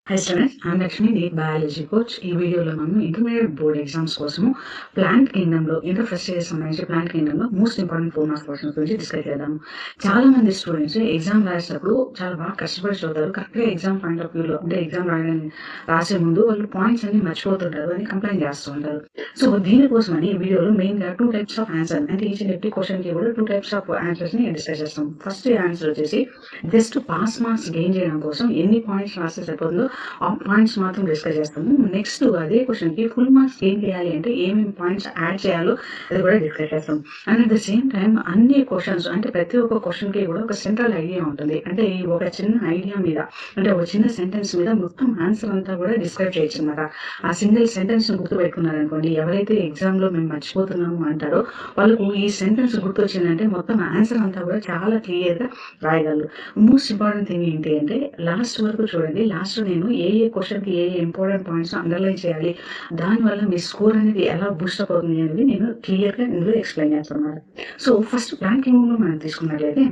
High students, I'm Lakshmi, NEET biology coach. ఈ వీడియోలో మనం ఇంటర్మీడియట్ బోర్డ్ ఎగ్జామ్స్ కోసము ప్లాంట్ కింగ్డమ్లో ఇంటర్ ఫస్ట్ ఇయర్ సంబంధించి ప్లాంట్ కింగ్డమ్లో మోస్ట్ ఇంపార్టెంట్ 4 మార్క్స్ క్వశ్చన్స్ గురించి డిస్కస్ చేద్దాము. చాలా మంది స్టూడెంట్స్ ఎగ్జామ్ రాసేటప్పుడు చాలా బాగా కష్టపడి చదువుతారు. కరెక్ట్గా ఎగ్జామ్ పాయింట్ ఆఫ్ వ్యూలో అంటే ఎగ్జామ్ రాసే ముందు వాళ్ళు పాయింట్స్ అన్ని మర్చిపోతుంటారు అని కంప్లైంట్ చేస్తూ ఉంటారు. సో దీనికోసమని ఈ వీడియోలో మెయిన్గా 2 టైప్స్ ఆఫ్ ఆన్సర్ అంటే ఈచ్ అండ్ ఎవ్రీ క్వశ్చన్కి కూడా 2 టైప్స్ ఆఫ్ ఆన్సర్స్ని డిస్కస్ చేస్తాం. ఫస్ట్ ఆన్సర్ వచ్చేసి జస్ట్ పాస్ మార్క్స్ గెయిన్ చేయడం కోసం ఎన్ని పాయింట్స్ రాస్తే సరిపోతుందో ఆ పాయింట్స్ మాత్రం డిస్కస్ చేస్తాము. నెక్స్ట్ అదే క్వశ్చన్ కి ఫుల్ మార్క్స్ ఏం చేయాలి అంటే ఏమేమి పాయింట్స్ యాడ్ చేయాలో అది కూడా డిస్కస్ చేస్తాం. And at the same time అన్ని క్వశ్చన్స్ అంటే ప్రతి ఒక్క క్వశ్చన్ కి కూడా ఒక సెంట్రల్ ఐడియా ఉంటుంది. అంటే ఈ ఒక చిన్న ఐడియా మీద అంటే ఒక చిన్న సెంటెన్స్ మీద మొత్తం ఆన్సర్ అంతా కూడా డిస్క్రైబ్ చేయొచ్చు అనమాట. ఆ సింగిల్ సెంటెన్స్ గుర్తు పెట్టుకున్నారనుకోండి, ఎవరైతే ఎగ్జామ్ లో మేము మర్చిపోతున్నాము అంటారో వాళ్ళకు ఈ సెంటెన్స్ గుర్తు వచ్చిందంటే మొత్తం ఆన్సర్ అంతా కూడా చాలా క్లియర్ గా రాయగలరు. మోస్ట్ ఇంపార్టెంట్ థింగ్ ఏంటి అంటే లాస్ట్ వరకు చూడండి. లాస్ట్ నేను ఏ క్వశ్చన్ కి ఏ ఇంపార్టెంట్ పాయింట్స్ అండర్లైన్ చేయాలి, దానివల్ల మీ స్కోర్ అనేది ఎలా బూస్టప్ అవుతుంది అనేది నేను క్లియర్ గా ఇందులో ఎక్స్ప్లెయిన్ చేస్తున్నాను. సో ఫస్ట్ ప్లాంకింగ్ లో మనం తీసుకున్నట్లయితే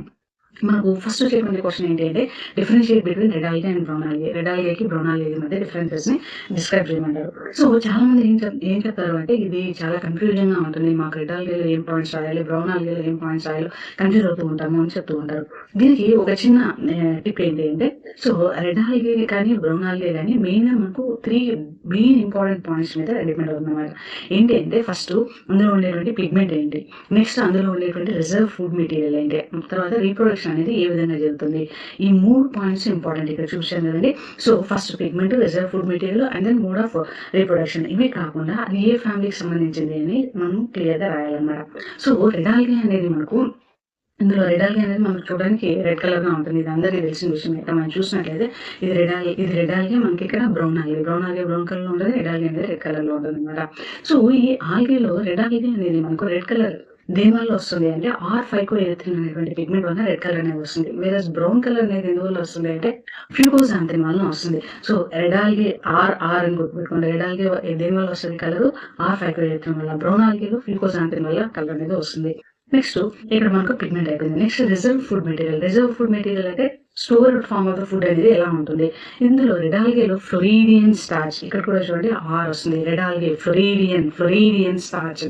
మనకు ఫస్ట్ వచ్చేటువంటి క్వశ్చన్ ఏంటి అంటే differentiate between red algae and brown algae. Red ఆల్గేకి బ్రౌన్ ఆల్గే మధ్య డిఫరెన్సెస్ ని డిస్క్రైబ్ చేయమంటారు. సో చాలా మంది ఏం చెప్తారు అంటే ఇది చాలా కన్ఫ్యూజన్ గా ఉంటుంది, మాకు రెడ్ ఆల్గేలో ఏం పాయింట్స్ రాయాలి, బ్రౌన్ ఆల్గేలో ఏం పాయింట్స్ రాయాలి కన్ఫ్యూజ్ అవుతూ ఉంటాము అని చెప్తూ ఉంటారు. దీనికి ఒక చిన్న టిప్ ఏంటి అంటే, సో రెడ్ ఆల్గే కానీ బ్రౌన్ ఆల్గే కానీ మెయిన్ గా మనకు 3 మెయిన్ ఇంపార్టెంట్ పాయింట్స్ మీద డిపెండ్ అవుతుందన్నమాట. ఏంటి అంటే ఫస్ట్ అందులో ఉండేటువంటి పిగ్మెంట్ ఏంటి, నెక్స్ట్ అందులో ఉండేటువంటి రిజర్వ్ ఫుడ్ మెటీరియల్ ఏంటి, తర్వాత రీప్రొడక్షన్ అనేది ఏ విధంగా జరుగుతుంది. ఈ 3 పాయింట్స్ ఇంపార్టెంట్ ఇక్కడ చూసాను కదండి. So first pigment, reserve food material and then mode of reproduction. ఇవి కాకుండా అది ఏ ఫ్యామిలీకి సంబంధించింది అని మనం క్లియర్ గా రాయాలన్నమాట. సో రెడ్ ఆల్గే అనేది మనకు ఇందులో రెడ్ ఆల్గే అనేది మనకు చూడడానికి రెడ్ కలర్ గా ఉంటుంది. ఇది అందరికీ తెలిసిన విషయం. ఇక్కడ మనం చూసినట్లయితే ఇది రెడ్ ఆల్గే మనకి ఇక్కడ బ్రౌన్ ఆల్గే బ్రౌన్ కలర్ లో ఉంటుంది, రెడ్ ఆల్గే అనేది రెడ్ కలర్ లో ఉంటుంది అనమాట. సో ఈ ఆల్గేలో రెడ్ ఆల్గే అనేది మనకు రెడ్ కలర్ దేని వల్ల వస్తుంది అంటే R5-Erythrin అనేటువంటి పిగ్మెంట్ వల్ల రెడ్ కలర్ అనేది వస్తుంది. వేరే బ్రౌన్ కలర్ అనేది ఎందువల్ల వస్తుంది అంటే ఫ్యూకోజాంథిన్ వల్ల వస్తుంది. సో రెడ్ ఆల్గే ఆర్ అని గుర్తుపెట్టుకోండి. రెడ్ ఆల్గే దేని వల్ల వస్తుంది కలర్ R5-Erythrin వల్ల, బ్రౌన్ ఆల్గేలో ఫ్యూకోజాంథిన్ వల్ల కలర్ అనేది వస్తుంది. నెక్స్ట్ ఇక్కడ మనకు పిగ్మెంట్ అయిపోయింది. నెక్స్ట్ రిజర్వ్ ఫుడ్ మెటీరియల్ అంటే stored form of the food అనేది ఎలా ఉంటుంది. ఇందులో రెడ్ ఆల్గేలో ఫ్లోరిడియన్ స్టార్చ్, ఇక్కడ కూడా చూడండి ఆర్ వస్తుంది. రెడ్ ఆల్గే ఫ్లోరిడియన్ స్టార్చ్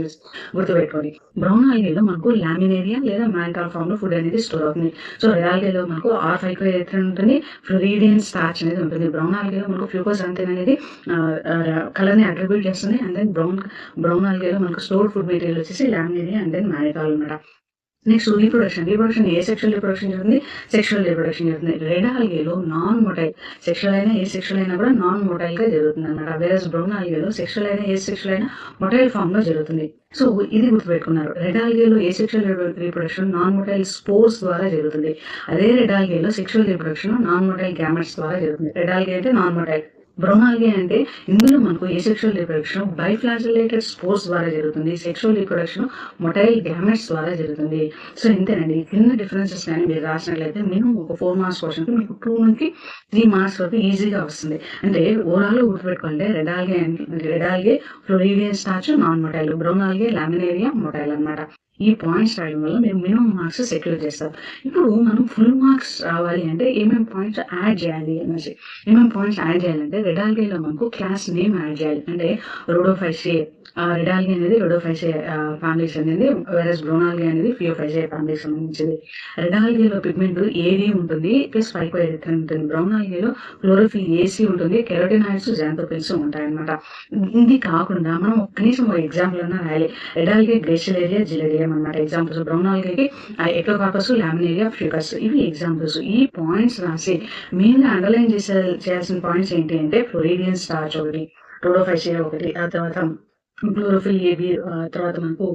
గుర్తుపెట్టుకోండి. బ్రౌన్ ఆల్గేలో మనకు లామినేరియా లేదా మ్యాల్టాల్ ఫార్మ్ లో ఫుడ్ అనేది స్టోర్ అవుతుంది. సో రెడ్ ఆల్గేలో మనకు R5-Erythrin ఉంటుంది, ఫ్లోరిడియన్ స్టార్చ్ అనేది ఉంటుంది. బ్రౌన్ ఆల్గేలో మనకు ఫ్యూకోజాంథిన్ అనేది కలర్ ని అట్రిబ్యూట్ చేస్తుంది. అండ్ దెన్ బ్రౌన్ ఆల్గేలో మనకు స్టోర్డ్ ఫుడ్ మెటీరియల్ వచ్చేసి లామినేరియా అండ్ దెన్ మ్యాల్టాల్ అనమాట. నెక్స్ట్ రీప్రొడక్షన్ ఏ సెక్షువల్ రీప్రొడక్షన్ జరుగుతుంది, సెక్షువల్ రీప్రొడక్షన్ జరుగుతుంది. రెడ్ ఆల్గేలో నాన్ మొటైల్, సెక్షువల్ అయినా ఏ సెక్షువల్ అయినా కూడా నాన్ మొటైల్ గా జరుగుతుంది అనమాట. వేరే బ్రౌన్ ఆల్గేలో సెక్షువల్ అయినా ఏ సెక్షువల్ అయినా మొటైల్ ఫామ్ లో జరుగుతుంది. సో ఇది గుర్తుపెట్టుకున్నారు. రెడ్ ఆల్గేలో asexual reproduction non motile spores ద్వారా జరుగుతుంది. అదే రెడ్ ఆల్గేలో sexual reproduction non motile gametes ద్వారా జరుగుతుంది. రెడ్ ఆల్గే అంటే నాన్ మొటైల్, బ్రౌన్ ఆల్గే అంటే ఇందులో మనకు asexual reproduction biflagellated spores ద్వారా జరుగుతుంది. సెక్షువల్ రీప్రొడక్షన్ మొటైల్ గ్యామెట్స్ ద్వారా జరుగుతుంది. సో ఇంతేనండి. చిన్న డిఫరెన్సెస్ కానీ మీరు రాసినట్లయితే మినిమం ఒక 4 మార్క్స్ క్వశ్చన్ కి మీకు 2 నుంచి 3 మార్క్స్ వరకు ఈజీగా వస్తుంది. అంటే ఓవరాల్ గుర్తుపెట్టుకోండి, red algae floridean starch non motile, brown algae Laminaria motile అనమాట. ఈ పాయింట్స్ రాయడం వల్ల మీరు మినిమం మార్క్స్ సెక్యూర్ చేస్తారు. ఇప్పుడు మనం ఫుల్ మార్క్స్ రావాలి అంటే ఏమేమి పాయింట్స్ యాడ్ చేయాలి అనేసి, చేయాలంటే రెడ్ ఆల్గేలో మనకు క్లాస్ నేమ్ యాడ్ చేయాలి. అంటే రొడోఫైసియే, రెడ్ ఆల్గే అనేది రొడోఫైసియే ఫ్యామిలీస్ అనేది, వేరే బ్రౌన్ ఆల్గే అనేది ఫియోఫైసియే ఫ్యామిలీకి సంబంధించింది. రెడ్ ఆల్గేలో పిగ్మెంట్ ఏడి ఉంటుంది ప్లస్ 5-Erythrin ఉంటుంది. బ్రౌన్ ఆల్గేలో క్లోరోఫిల్ ఏసీ ఉంటుంది, కెరోటినాయిడ్స్ జాంథోఫిల్స్ ఉంటాయి అనమాట. ఇది కాకుండా మనం కనీసం ఒక ఎగ్జాంపుల్ అన్నా రాయాలి. రెడ్ ఆల్గే గ్లేషియలేరియా జిలేరియా అన్నమాట ఎగ్జాంపుల్స్. బ్రౌన్ ఆల్గేకి ఎక్టోకార్పస్ లామినేరియా ఫ్యూకస్, ఇవి ఎగ్జాంపుల్స్. ఈ పాయింట్స్ రాసి మెయిన్గా అండర్లైన్ చేయాల్సిన పాయింట్స్ ఏంటి అంటే ఫ్లోరిడియన్ స్టార్చ్ ఒకటి, రొడోఫైసియా ఒకటి, ఆ తర్వాత క్లోరోఫిల్ ఏబి, తర్వాత మనకు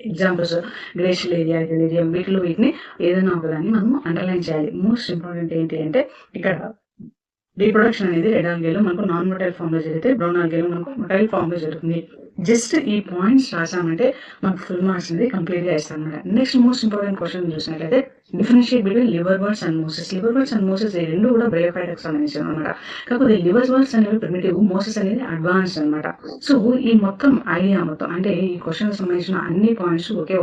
ఎగ్జాంపుల్స్ గ్లేషియలేరియా జిలేరియం, వీటిని ఏదైనా ఒకదాన్ని మనం అండర్లైన్ చేయాలి. మోస్ట్ ఇంపార్టెంట్ ఏంటి అంటే ఇక్కడ రీప్రొడక్షన్ అనేది రెడ్ ఆల్గేలో మనకు నాన్ మొటైల్ ఫామ్ లో జరిగితే బ్రౌన్ ఆల్గేలో మనకు మొటైల్ ఫామ్ లో జరుగుతుంది. జస్ట్ ఈ పాయింట్స్ రాసామంటే మనకు ఫుల్ మార్క్స్ అనేది కంప్లీట్ గా ఇస్తాం అనమాట. నెక్స్ట్ మోస్ట్ ఇంపార్టెంట్ క్వశ్చన్ చూసినట్లయితే differentiate between liver birds and Moses. Liver birds and Moses ఈ రెండు కూడా బ్రయోఫైట్కి సంబంధించిన అనమాట. కాకపోతే లివర్ బర్డ్స్ అనేవి ప్రిమిటివ్, మోసెస్ అనేది అడ్వాన్స్డ్ అనమాట. సో ఈ మొత్తం ఐడియా మొత్తం అంటే ఈ క్వశ్చన్ సంబంధించిన అన్ని పాయింట్స్ ఒకే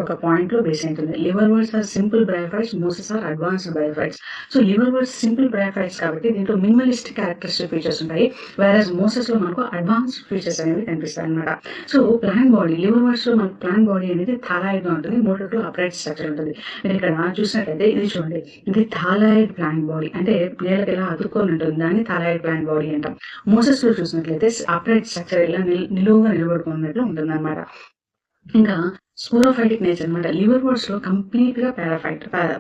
ఒక పాయింట్ లో బేస్ అవుతుంది. Liverworts are simple bryophytes, mosses are advanced bryophytes. So liverworts simple bryophytes కాబట్టి దీంట్లో మినిమలిస్టిక్ క్యారెక్టరిస్టిక్ ఫీచర్స్ ఉంటాయి, వేరస్ మోసెస్ లో మనకు అడ్వాన్స్డ్ ఫీచర్స్ అనేవి కనిపిస్తాయి అనమాట. So plant body, liver birds లో మనకు ప్లాంట్ బాడీ అనేది థాలాయిడ్ గా ఉంటుంది, మోటార్ అప్రైట్ స్ట్రక్చర్ ఉంటుంది. మీరు ఇక్కడ చూసినట్లయితే ఇది చూడండి, ఇది థాలాయిడ్ ప్లాంట్ బాడీ, అంటే నేలకు ఇలా అతుక్కొని ఉంటుంది, దాన్ని థాలాయిడ్ ప్లాంట్ బాడీ అంటాం. మోసెస్ లో చూసినట్లయితే అప్రైట్ స్ట్రక్చర్ ఇలా నిలువుగా నిలబడుకున్నట్లు ఉంటుంది అనమాట. ఇంకా స్పోరోఫైటిక్ నేచర్ అనమాట. లివర్ బర్డ్స్ లో కంప్లీట్ గా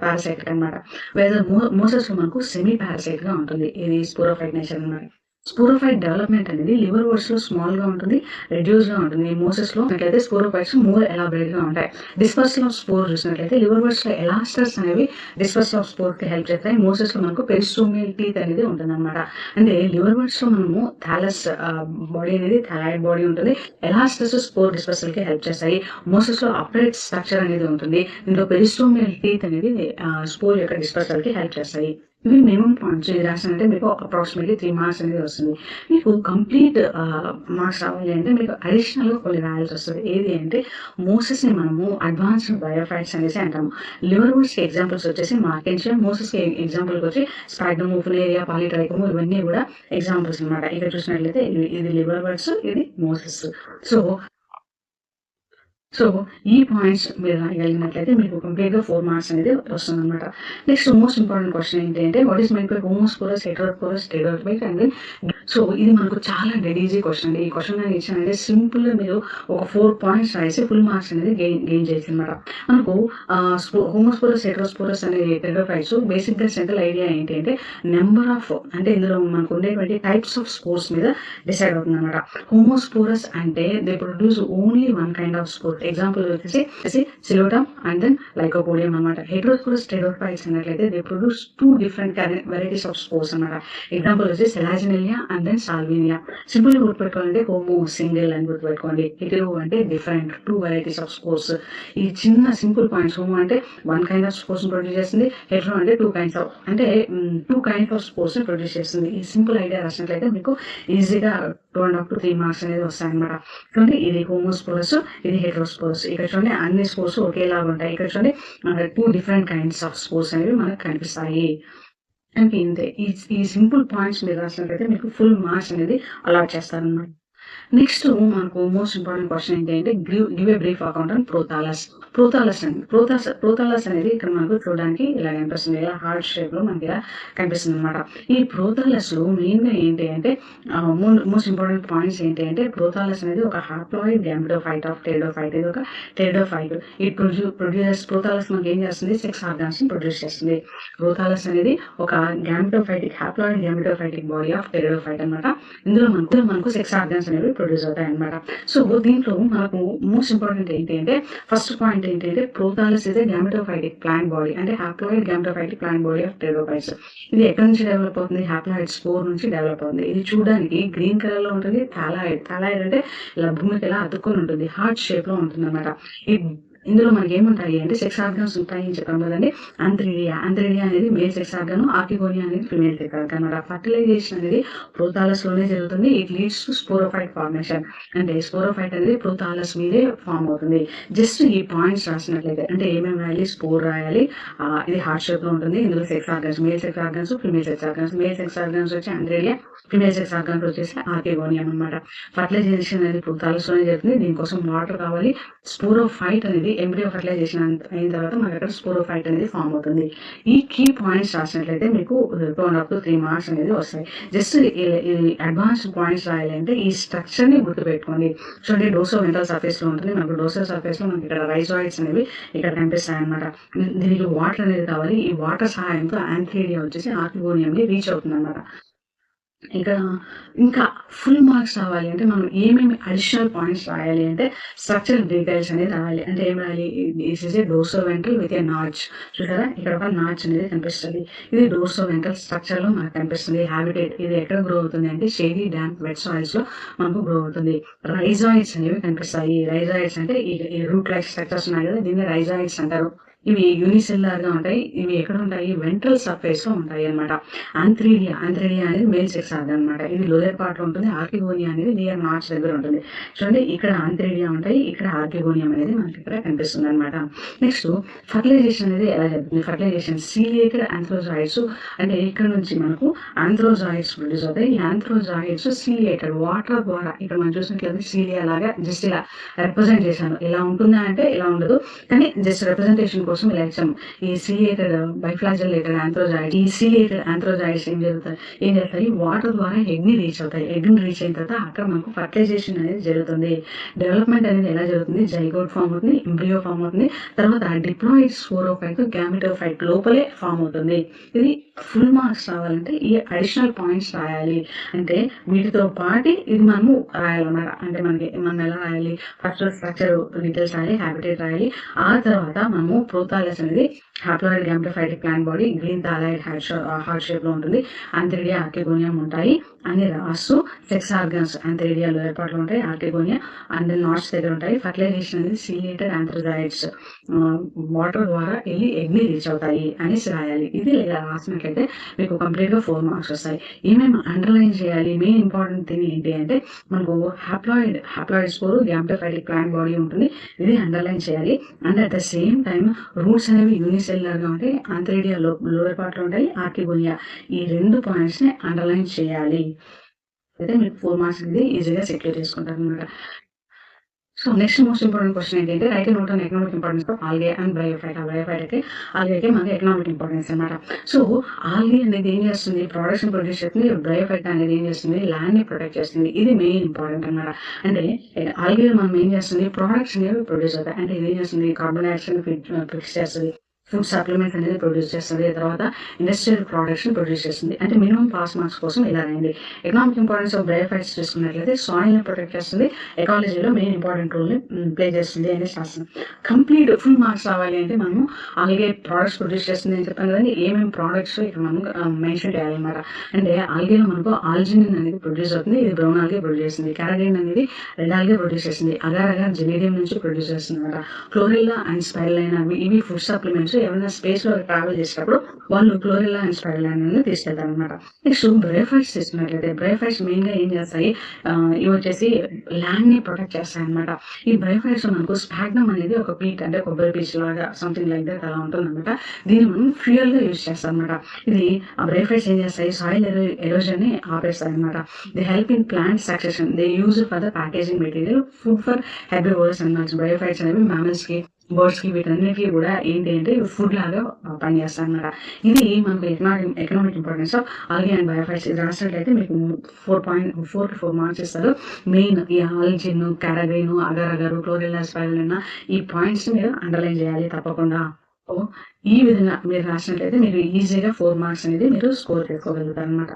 పారాసైట్ అనమాట, వేరే మోసెస్ లో మనకు సెమీ పారాసైట్ గా ఉంటుంది. ఇది స్పోరోఫైట్ నేచర్ అనమాట. స్పోరోఫైట్ డెవలప్మెంట్ అనేది లివర్ బర్డ్స్ లో స్మాల్ గా ఉంటుంది, రెడ్యూస్ గా ఉంటుంది. మోసెస్ లో చూసినట్లయితే స్పోరోఫైట్స్ మోర్ ఎలాబరేట్ గా ఉంటాయి. డిస్పర్సల్ ఆఫ్ స్పోర్ చూసినట్లయితే లివర్ బర్డ్స్ లో ఎలాస్టర్స్ అనేవి డిస్పర్సల్ ఆఫ్ స్పోర్ కి హెల్ప్ చేస్తాయి. మోసెస్ లో మనకు పెరిస్టోమియల్ టీత్ అనేది ఉంటుంది అనమాట. అంటే లివర్ బర్డ్స్ లో మనము థాలస్ బాడీ అనేది థాలాయిడ్ బాడీ ఉంటుంది, ఎలాస్టర్స్ స్పోర్ డిస్పర్సల్ కి హెల్ప్ చేస్తాయి. మోసెస్ లో అప్రైట్ స్ట్రక్చర్ అనేది ఉంటుంది, దీంట్లో పెరిస్టోమియల్ టీత్ అనేది స్పోర్ యొక్క డిస్పర్సల్ కి హెల్ప్ చేస్తాయి. ఇవి మినిమం పాయింట్స్. ఇది రాసినట్టే మీకు అప్రాక్సిమేట్లీ 3 మార్క్స్ అనేది వస్తుంది. మీకు కంప్లీట్ మార్క్స్ రావాలి అంటే మీకు అడిషనల్ గా కొన్ని రాయాల్సి వస్తుంది. ఏది అంటే మోసెస్ ని మనము అడ్వాన్స్డ్ బయోఫైట్స్ అనేసి అంటాము. లివర్ బర్డ్స్ కి ఎగ్జాంపుల్స్ వచ్చేసి మార్కెన్షియా, మోసెస్ కి ఎగ్జాంపుల్ వచ్చి స్పాగ్నమ్, ఫులేరియా, పాలిట్రైకమ్, ఇవన్నీ కూడా ఎగ్జాంపుల్స్ అనమాట. ఇక్కడ చూసినట్లయితే ఇది లివర్ బర్డ్స్, ఇది మోసెస్. సో ఈ పాయింట్స్ మీరు రాయగలిగినట్లయితే మీకు కంప్లీట్ గా 4 మార్క్స్ అనేది వస్తుంది అనమాట. నెక్స్ట్ మోస్ట్ ఇంపార్టెంట్ క్వశ్చన్ ఏంటంటే what is meant by homosporous, heterosporous, pteridophyte and so ఇది మనకు చాలా డెడ్ ఈజీ క్వశ్చన్ అండి. ఈ క్వశ్చన్ అనేది ఇచ్చానంటే సింపుల్ గా మీరు ఒక 4 పాయింట్స్ రాసి ఫుల్ మార్క్స్ అనేది గెయిన్ చేసి అనమాట. మనకు హోమోస్పోరస్, హెటెరోస్పోరస్ అనే టెరోఫైట్స్ బేసిక్ గా సెంట్రల్ ఐడియా ఏంటి అంటే నెంబర్ ఆఫ్, అంటే ఇందులో మనకు ఉండేటువంటి టైప్స్ ఆఫ్ స్పోర్స్ మీద డిసైడ్ అవుతుంది అనమాట. హోమోస్పోరస్ అంటే they produce only one kind of spore. Example వచ్చేసి సిలోటమ్ అండ్ దెన్ లైకోపోడియం అనమాట. హెటెరోస్పోరస్ టెరోఫైట్స్ అన్నట్లయితే they produce 2 different varieties of spores అనమాట. ఎగ్జాంపుల్ వచ్చేసి Selaginella and then Salvinia. Simple గా గుర్తుపెట్టుకోవాలంటే హోమో సింగిల్ అని గుర్తుపెట్టుకోండి, హెటెరో అంటే డిఫరెంట్ 2 వెరైటీస్ ఆఫ్ స్పోర్స్. ఈ చిన్న సింపుల్ పాయింట్స్. హోమో అంటే 1 కైండ్ ఆఫ్ స్పోర్స్ ప్రొడ్యూస్ చేస్తుంది, హెటెరో అంటే 2 కైండ్స్ ఆఫ్ స్పోర్స్ ని ప్రొడ్యూస్ చేస్తుంది. ఈ సింపుల్ ఐడియా రాసినట్లయితే మీకు ఈజీగా 2.5 to 3 మార్క్స్ అనేది వస్తాయి అనమాట. చూడండి, ఇది హోమోస్పోరస్, ఇది హెటెరోస్పోరస్. ఇక్కడ చూడండి అన్ని స్పోర్స్ ఒకేలాగా ఉంటాయి. ఇక్కడ చూడండి 2 డిఫరెంట్ కైండ్స్ ఆఫ్ స్పోర్స్ అనేవి మనకు కనిపిస్తాయి. అంటే ఇంతే. ఈ సింపుల్ పాయింట్స్ మీరు రాసినట్లయితే మీకు ఫుల్ మార్క్స్ అనేది అలాట్ చేస్తారన్నమాట. నెక్స్ట్ మనకు మోస్ట్ ఇంపార్టెంట్ క్వశ్చన్ ఏంటంటే give a brief account on prothallus. Prothallus అనేది ఇక్కడ మనకు చూడడానికి ఇలా కనిపిస్తుంది, ఇలా హార్ట్ షేప్ లో మనకి ఇలా కనిపిస్తుంది అనమాట. ఈ ప్రోథాలస్ లో మెయిన్ గా ఏంటి అంటే మోస్ట్ ఇంపార్టెంట్ పాయింట్స్ ఏంటి అంటే ప్రోథాలస్ అనేది ఒక హాప్లాయిడ్ గ్యామెటోఫైట్ ఆఫ్ టెరిడోఫైట్. ఇది ఒక టెరిడోఫైట్. ఈ ప్రోథాలస్ మనకి ఏం చేస్తుంది, సెక్స్ ఆర్గాన్స్ ని ప్రొడ్యూస్ చేస్తుంది. ప్రోథాలస్ అనేది ఒక హాప్లాయిడ్ గ్యామెటోఫైటిక్ బాడీ ఆఫ్ టెరిడోఫైట్ అనమాట. ఇందులో మనకు సెక్స్ ఆర్గాన్స్ అనేవి ప్రొడ్యూస్ అవుతాయి అనమాట. సో దీంట్లో మనకు మోస్ట్ ఇంపార్టెంట్ ఏంటి అంటే ఫస్ట్ పాయింట్ ఏంటంటే ప్రోథాలస్ ఇస్ ఏ గ్యామెటోఫైటిక్ ప్లాంట్ బాడీ, అంటే హాప్లాయిడ్ గ్యామెటోఫైటిక్ ప్లాంట్ బాడీ ఆఫ్ టెరిడోఫైట్స్. ఇది ఎక్కడి నుంచి డెవలప్ అవుతుంది, హాప్లాయిడ్ స్పోర్ నుంచి డెవలప్ అవుతుంది. ఇది చూడడానికి గ్రీన్ కలర్ లో ఉంటుంది. థాలాయిడ్ అంటే ఇలా భూమికి ఇలా అతుక్కొని ఉంటుంది, హార్ట్ షేప్ లో ఉంటుంది అనమాట. ఇందులో మనకి ఏముంటాయి అంటే సెక్స్ ఆర్గాన్స్ ఉంటాయి అని చెప్పాం కదండి. అంత్రిడియా అనేది మేల్ సెక్స్ ఆర్గాన్, ఆర్కిగోనియా అనేది ఫిమేల్ సెక్స్ ఆర్గాన్ అనమాట. ఫర్టిలైజేషన్ అనేది ప్రోథాలస్ లోనే జరుగుతుంది. It leads to sporophyte formation. అంటే స్పోరోఫైట్ అనేది ప్రోథాలస్ మీదే ఫామ్ అవుతుంది. జస్ట్ ఈ పాయింట్స్ రాసినట్లయితే అంటే ఏమేమి రాయాలి, స్పోర్ రాయాలి, ఇది హార్ట్ షేప్ లో ఉంటుంది. ఇందులో sex organs, male sex organs, female sex organs. Male sex organs వచ్చి అంత్రిడియా, ఫిమేల్ సెక్స్ ఆర్గాన్స్ వచ్చేసి ఆర్కిగోనియం అనమాట. ఫర్టిలైజేషన్ అనేది ప్రోథాలస్ లోనే జరుగుతుంది. దీనికోసం వాటర్ కావాలి. స్పోరోఫైట్ అనేది ఎంబ్రియో ఫర్టిలైజేషన్ అయిన తర్వాత మనకి అక్కడ స్పోరోఫైట్ అనేది ఫామ్ అవుతుంది. ఈ కీ పాయింట్స్ రాసినట్లయితే మీకు 2.5 to 3 మార్క్స్ అనేది వస్తాయి. జస్ట్ అడ్వాన్స్డ్ పాయింట్స్ రాయాలి అంటే ఈ స్ట్రక్చర్ ని గుర్తుపెట్టుకోండి. చూడండి, డోర్సోవెంట్రల్ సర్ఫేస్ లో ఉంటుంది. మనకు డోర్సల్ సర్ఫేస్ లో మనకి ఇక్కడ రైజాయిడ్స్ అనేవి ఇక్కడ కనిపిస్తాయి అనమాట. దీనికి వాటర్ అనేది కావాలి. ఈ వాటర్ సహాయంతో యాంథీరియా వచ్చేసి ఆర్కిగోనియం ని రీచ్ అవుతుంది అనమాట. ఇంకా ఫుల్ మార్క్స్ రావాలి అంటే మనం ఏమేమి అడిషనల్ పాయింట్స్ రాయాలి అంటే స్ట్రక్చరల్ డీటెయిల్స్ అనేది రాయాలి. అంటే ఏం రాయాలి, this is a dorsoventral with a notch. చూసారా, ఇక్కడ ఒక నాచ్ అనేది కనిపిస్తుంది. ఇది డోర్సోవెంట్రల్ స్ట్రక్చర్ లో మనకు కనిపిస్తుంది. హ్యాబిటేట్ ఇది ఎక్కడ గ్రో అవుతుంది అంటే షేడీ, డాంప్, వెట్ సాయిల్స్ లో మనకు గ్రో అవుతుంది. రైజాయిడ్స్ అనేవి కనిపిస్తాయి. రైజాయిడ్స్ అంటే ఈ రూట్ లైక్ స్ట్రక్చర్స్ ఉన్నాయి కదా, దీన్ని రైజాయిడ్స్ అంటారు. ఇవి యూనిసెల్యులర్ గా ఉంటాయి. ఇవి ఎక్కడ ఉంటాయి? వెంట్రల్ సర్ఫేస్ లో ఉంటాయి అన్నమాట. ఆంథ్రీడియా అనేది మేల్ సెక్స్ ఆర్గన్ అన్నమాట. ఇది లోయర్ పార్ట్ లో ఉంటుంది. ఆర్కిగోనియా అనేది నియర్ నాచ్ దగ్గర ఉంటుంది. చూడండి, ఇక్కడ ఆంథ్రీడియా ఉంటాయి, ఇక్కడ ఆర్కిగోనియం అనేది మనకి ఇక్కడ కనిపిస్తుంది అనమాట. నెక్స్ట్ ఫర్టిలైజేషన్ అనేది ఎలా జరుగుతుంది? ఫర్టిలైజేషన్ సీలియేటెడ్ ఆంథ్రోజాయిడ్స్, అంటే ఇక్కడ నుంచి మనకు ఆంథ్రోజాయిడ్స్ ప్రొడ్యూస్ అవుతాయి. ఈ ఆంథ్రోజాయిడ్స్ సీలియేటెడ్ వాటర్ ద్వారా, ఇక్కడ మనం చూసినట్లయితే సీలియా లాగా జస్ట్ ఇలా రిప్రజెంట్ చేశాను. ఇలా ఉంటుందా అంటే ఇలా ఉండదు, కానీ జస్ట్ రిప్రజెంటేషన్ కోసం ఇలా ఇచ్చాము. ఈ సీలియేటెడ్ బైఫ్లాజెలేటెడ్ ఆంథ్రోజాయిడ్, ఈ సీలియేటెడ్ ఆంథ్రోజాయిడ్స్ ఏం చేస్తాయి? వాటర్ ద్వారా ఎగ్ ని రీచ్ అవుతాయి. ఎగ్ ని రీచ్ అయిన తర్వాత అక్కడ మనకు ఫర్టిలైజేషన్ అనేది జరుగుతుంది. డెవలప్మెంట్ అనేది ఎలా జరుగుతుంది? జైగోట్ ఫామ్ అవుతుంది, ఎంబ్రియో ఫామ్ అవుతుంది, తర్వాత డిప్లాయిడ్ స్పోరోఫైట్ గ్యామెటోఫైట్ లోపలే ఫామ్ అవుతుంది. ఇది ఫుల్ మార్క్స్ రావాలంటే ఈ అడిషనల్ పాయింట్స్ రాయాలి. అంటే వీటితో పాటు ఇది మనము రాయాలన్నమాట. అంటే మనం ఎలా రాయాలి? ఫస్ట్ స్ట్రక్చర్ డీటెయిల్స్ రాయాలి, హ్యాబిటేట్ రాయాలి. ఆ తర్వాత మనము ప్రోథాలస్ అనేది haploid gametophytic plant body, green thalloid heart shape లో ఉంటుంది, ఆంథ్రీడియా ఆర్కిగోనియం ఉంటాయి అని రాస్తూ, sex organs antheridia lower part లో ఉంటాయి, ఆర్కిగోనియా అండ్ నాట్స్ దగ్గర ఉంటాయి. ఫర్టిలైజేషన్ అనేది సీలియేటెడ్ ఆంథ్రోజాయిడ్స్ వాటర్ ద్వారా వెళ్ళి ఎగ్ ని రీచ్ అవుతాయి అనేసి రాయాలి. ఇది రాసినట్లయితే మీకు కంప్లీట్ గా 4 మార్క్స్ వస్తాయి. ఏమేమి అండర్లైన్ చేయాలి? మెయిన్ ఇంపార్టెంట్ థింగ్ ఏంటి అంటే మనకు హ్యాప్లాయిడ్ స్పోర్ గ్యామెటోఫైటిక్ ప్లాంట్ బాడీ ఉంటుంది, ఇది అండర్లైన్ చేయాలి. And at the same time roots అనేవి యూనిసెల్యులర్ గా ఉంటాయి, ఆంథ్రీడియా లోయర్ పార్ట్ లో ఉంటాయి, ఆర్కిగోనియా. ఈ 2 పాయింట్స్ ని అండర్లైన్ చేయాలి. అయితే మీకు 4 మార్క్స్ అనేది ఈజీగా సెక్యూర్ చేసుకుంటారు అనమాట. So next most important question ఏంటంటే write note on economic importance of algae and bryophyte. Bryophyte అయితే ఆల్గే మనకి ఎకనామిక్ ఇంపార్టెన్స్ అనమాట. సో ఆల్గే అనేది ఏం చేస్తుంది? ప్రొడక్షన్ ప్రొడ్యూస్ చేస్తుంది. బ్రయోఫైట్ అనేది ఏం చేస్తుంది? ల్యాండ్ ని ప్రొటెక్ట్ చేస్తుంది. ఇది మెయిన్ ఇంపార్టెంట్ అనమాట. అంటే ఆల్గే మనం ఏం చేస్తుంది? ప్రొడక్ట్స్ అనేవి ప్రొడ్యూస్ అవుతాయి. అంటే ఇది ఏం చేస్తుంది? కార్బన్ డైఆక్సైడ్ ఫిక్స్ చేస్తుంది, ఫుడ్ సప్లిమెంట్స్ అనేది ప్రొడ్యూస్ చేస్తుంది, తర్వాత ఇండస్ట్రియల్ ప్రొడక్షన్ ప్రొడ్యూస్ చేస్తుంది. అంటే మినిమం పాస్ మార్క్స్ కోసం ఇలా రాయండి. ఎకనామిక్ ఇంపార్టెన్స్ ఆఫ్ బ్రయోఫైట్స్ చూసుకున్నట్లయితే సాయిల్ ని ప్రొటెక్ట్ చేస్తుంది, ఎకాలజీలో మెయిన్ ఇంపార్టెంట్ రోల్ ని ప్లే చేస్తుంది అని శాస్త్రం. కంప్లీట్ ఫుల్ మార్క్స్ రావాలి అంటే మనము ఆల్గే ప్రోడక్ట్స్ ప్రొడ్యూస్ చేస్తుంది అని చెప్పాను కదండి. ఏమేమి ప్రోడక్ట్స్ ఇక్కడ మనం మెన్షన్ చేయాలన్నమాట. అంటే ఆల్గేలో మనకు ఆల్జినిన్ అనేది ప్రొడ్యూస్ అవుతుంది, ఇది బ్రౌన్ ఆల్గే ప్రొడ్యూస్ చేస్తుంది. క్యారడిన్ అనేది రెడ్ ఆల్గే ప్రొడ్యూస్ చేస్తుంది, అగార్ జెనేరియం నుంచి ప్రొడ్యూస్ చేస్తుంది అనమాట. క్లోరిల్లా అండ్ స్పైరులినా ఇవి ఫుడ్ సప్లిమెంట్స్. ఎవరైనా స్పేస్ లో ట్రావెల్ చేసినప్పుడు వాళ్ళు క్లోరిల్లా అండ్ స్పైరులినా అనేది తీసుకెళ్తారు అనమాట. నెక్స్ట్ బ్రయోఫైట్స్ తీసుకున్నట్లయితే బ్రయోఫైట్స్ మెయిన్ గా ఏం చేస్తాయి? ఇవి వచ్చేసి ల్యాండ్ ని ప్రొటెక్ట్ చేస్తాయి అనమాట. ఈ బ్రయోఫైట్స్ మనకు స్పాగ్నమ్ అనేది ఒక పీట్, అంటే కొబ్బరి పీచ్ లాగా సంథింగ్ లైక్ దట్ అలా ఉంటుంది అనమాట. దీన్ని మనం ఫ్యూయల్ గా యూజ్ చేస్తాం అనమాట. ఇది ఆ బ్రయోఫైట్స్ ఏం చేస్తాయి? సాయిల్ ఎరోజన్ ని ఆపేస్తాయి అనమాట. They help in plant succession, they use for the packaging material, food for herbivorous animals. Bryophytes అనేవి మ్యామల్స్ కి, బర్డ్స్ కి, వీటన్నిటికీ కూడా ఏంటి అంటే ఫుడ్ లాగా పనిచేస్తాయి అనమాట. ఇది మనకు economic importance of algae and bryophytes. ఇది రాసినట్లయితే మీకు 4 మార్క్స్ ఇస్తారు. మెయిన్ ఈ algin, carrageenan, agar, Chlorella, spirulina ఈ పాయింట్స్ మీరు అండర్లైన్ చేయాలి తప్పకుండా. ఈ విధంగా మీరు రాసినట్లయితే మీరు ఈజీగా 4 మార్క్స్ అనేది మీరు స్కోర్ చేసుకోగలుగుతారు అనమాట.